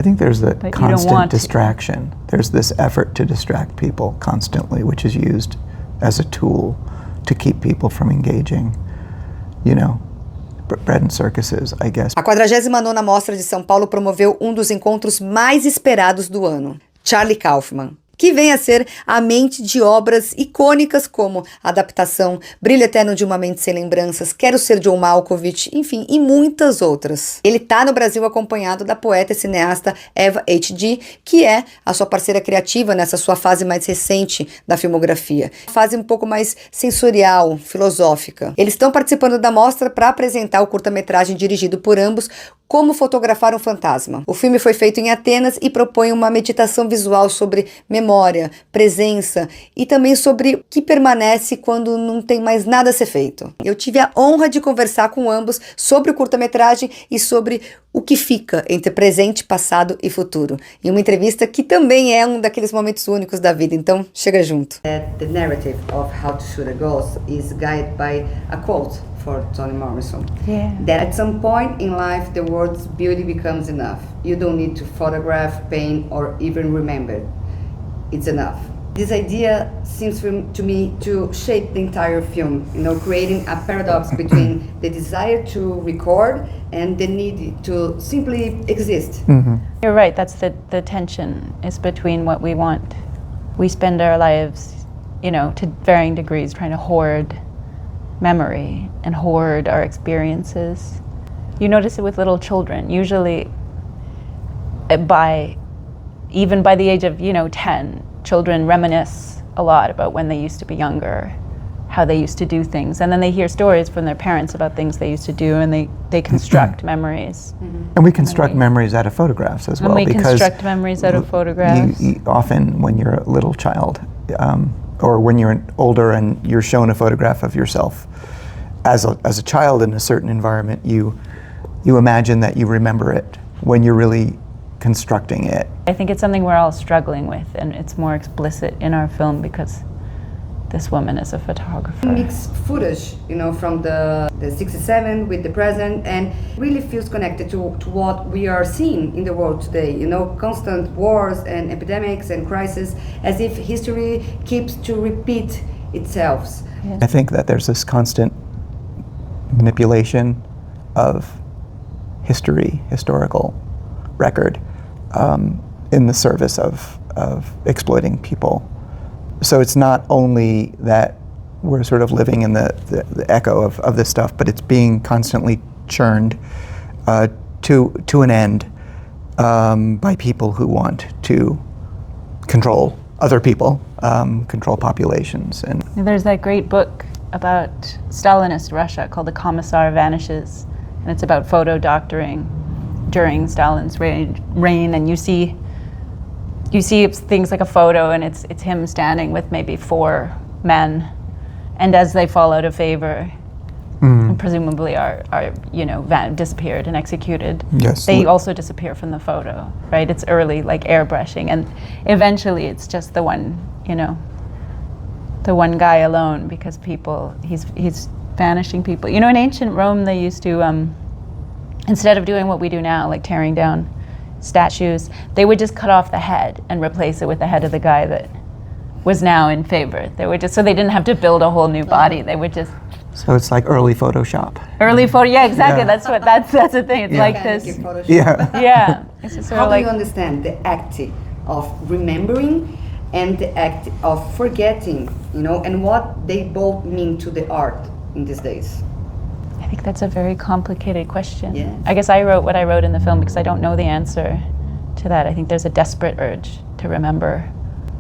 I think there's a but you don't constant want to. distraction. There's this effort to distract people constantly, which is used as a tool to keep people from engaging, you know, bread and circuses, I guess. A 49ª Mostra de São Paulo promoveu um dos encontros mais esperados do ano, Charlie Kaufman, que vem a ser a mente de obras icônicas como a adaptação Brilho Eterno de uma Mente Sem Lembranças, Quero Ser John Malkovich, enfim, e muitas outras. Ele está no Brasil acompanhado da poeta e cineasta Eva H.G., que é a sua parceira criativa nessa sua fase mais recente da filmografia. Fase um pouco mais sensorial, filosófica. Eles estão participando da mostra para apresentar o curta-metragem dirigido por ambos, Como Fotografar um Fantasma. O filme foi feito em Atenas e propõe uma meditação visual sobre memória, presença e também sobre o que permanece quando não tem mais nada a ser feito. Eu tive a honra de conversar com ambos sobre o curta-metragem e sobre o que fica entre presente, passado e futuro. Em uma entrevista que também é um daqueles momentos únicos da vida, então chega junto. The narrative of How to Shoot a Ghost is guided by a quote for Toni Morrison. Yeah. That at some point in life the world's beauty becomes enough. You don't need to photograph, paint or even remember. It's enough. This idea seems to me to shape the entire film, you know, creating a paradox between the desire to record and the need to simply exist. Mm-hmm. You're right, that's the tension is between what we want. We spend our lives, you know, to varying degrees trying to hoard memory and hoard our experiences. You notice it with little children. Usually even by the age of, 10, children reminisce a lot about when they used to be younger, how they used to do things. And then they hear stories from their parents about things they used to do, and they construct memories. Mm-hmm. And we construct memories out of photographs as well. And we because construct memories out of photographs. You often, when you're a little child, or when you're older and you're shown a photograph of yourself as a child in a certain environment, you imagine that you remember it when you're really constructing it. I think it's something we're all struggling with, and it's more explicit in our film because this woman is a photographer. Mixed footage, from the 67 with the present, and really feels connected to what we are seeing in the world today. Constant wars and epidemics and crises, as if history keeps to repeat itself. Yeah. I think that there's this constant manipulation of historical record in the service of exploiting people. So it's not only that we're sort of living in the echo of this stuff, but it's being constantly churned to an end by people who want to control other people, control populations. And there's that great book about Stalinist Russia called The Commissar Vanishes, and it's about photo doctoring during Stalin's reign, and you see things like a photo, and it's him standing with maybe 4 men, and as they fall out of favor, and presumably are disappeared and executed. Yes. They also disappear from the photo, right? It's early, like airbrushing, and eventually it's just the one guy alone, because he's vanishing people. In ancient Rome they used to instead of doing what we do now, like tearing down statues, they would just cut off the head and replace it with the head of the guy that was now in favor. They would so they didn't have to build a whole new body. They would just. So it's like early Photoshop. Yeah, exactly. Yeah. That's the thing. It's like this. Yeah. Yeah. It's just sort How of do like. you understand the act of remembering and the act of forgetting, and what they both mean to the art in these days? I think that's a very complicated question. Yeah. I guess I wrote what I wrote in the film because I don't know the answer to that. I think there's a desperate urge to remember.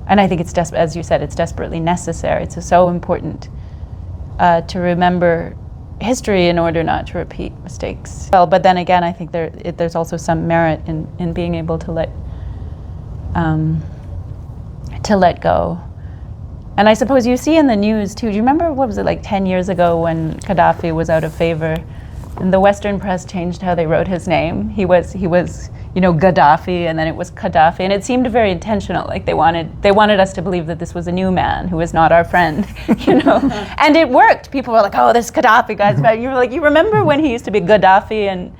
And I think it's, as you said, it's desperately necessary. It's so important to remember history in order not to repeat mistakes. Well, but then again, I think there's also some merit in being able to let go. And I suppose you see in the news too, do you remember, what was it, like 10 years ago when Gaddafi was out of favor and the Western press changed how they wrote his name? He was Gaddafi, and then it was Gaddafi, and it seemed very intentional, like they wanted us to believe that this was a new man who was not our friend, And it worked. People were like, oh, this Gaddafi guy's bad. You were like, you remember when he used to be Gaddafi, and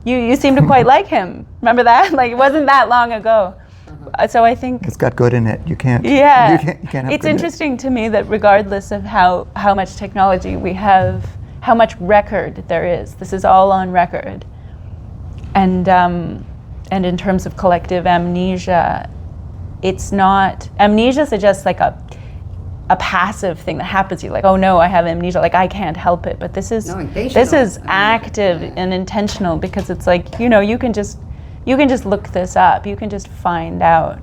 You seem to quite like him. Remember that? Like, it wasn't that long ago. So I think It's got good in it. You can't. yeah, You can't have it's good in it. interesting to me that regardless of how much technology we have, how much record there is, this is all on record. And in terms of collective amnesia, it's not, amnesia suggests like a passive thing that happens to you, like, oh no, I have amnesia, like I can't help it. But this is active and intentional, because it's like, you know, you can just look this up. You can just find out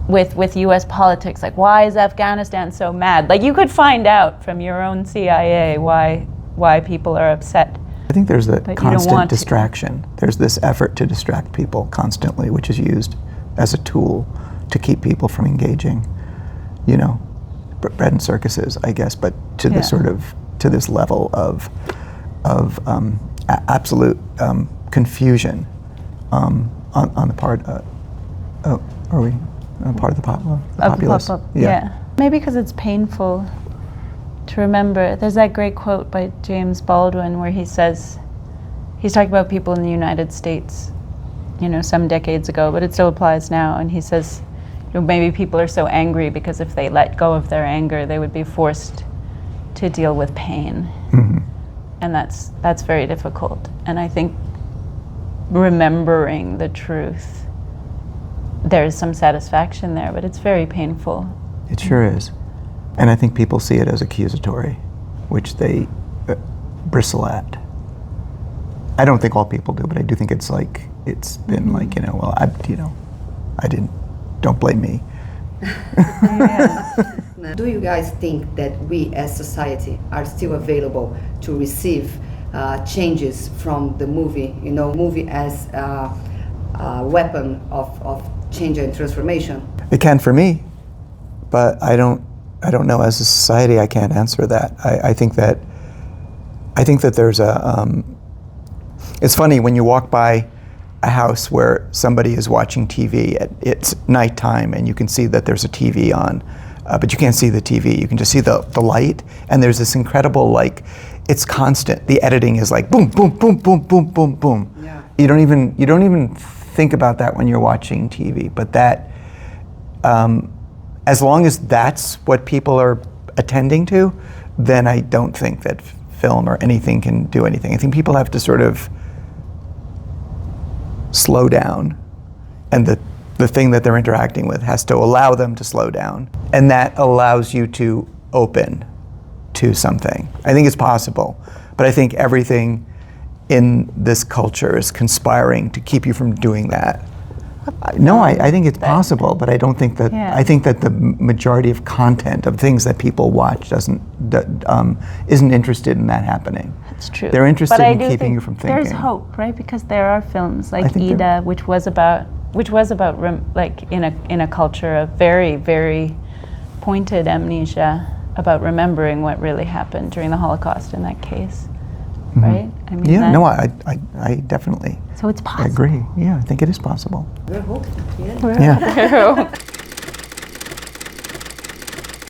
with US politics, like, why is Afghanistan so mad? Like, you could find out from your own CIA why people are upset. I think there's a But you don't constant want to. distraction. There's this effort to distract people constantly, which is used as a tool to keep people from engaging, you know, bread and circuses, I guess, but to Yeah. the sort of, to this level of absolute confusion on the part, are we on the part of the populace? Yeah. Maybe because it's painful to remember. There's that great quote by James Baldwin where he says, he's talking about people in the United States, you know, some decades ago, but it still applies now. And he says, you know, maybe people are so angry because if they let go of their anger, they would be forced to deal with pain. Mm-hmm. And that's very difficult. And I think remembering the truth, there's some satisfaction there, but it's very painful. It sure is. And I think people see it as accusatory, which they bristle at. I don't think all people do, but I do think it's like, it's been like, you know, well, I didn't, don't blame me. Do you guys think that we as society are still available to receive changes from the movie, you know, movie as a weapon of change and transformation? It can for me, but I don't know, as a society, I can't answer that. I think that there's a, it's funny when you walk by a house where somebody is watching TV, it's nighttime and you can see that there's a TV on, but you can't see the TV, you can just see the light, and there's this incredible, like, it's constant. The editing is like boom, boom, boom, boom, boom, boom, boom. Yeah. You don't even think about that when you're watching TV, but that, as long as that's what people are attending to, then I don't think that film or anything can do anything. I think people have to sort of slow down, and the thing that they're interacting with has to allow them to slow down, and that allows you to open to something. I think it's possible, but I think everything in this culture is conspiring to keep you from doing that. No, I think it's possible, but I don't think that. Yeah. I think that the majority of content of things that people watch isn't interested in that happening. It's true. They're interested But I in do keeping think you from thinking. there's hope, right? Because there are films I like think Ida, which was about like in a culture of very, very pointed amnesia, about remembering what really happened during the Holocaust in that case, right? I mean, Yeah, that- no, I definitely So it's possible. agree. Yeah, I think it is possible. We're hoping. Yeah. We're- Yeah.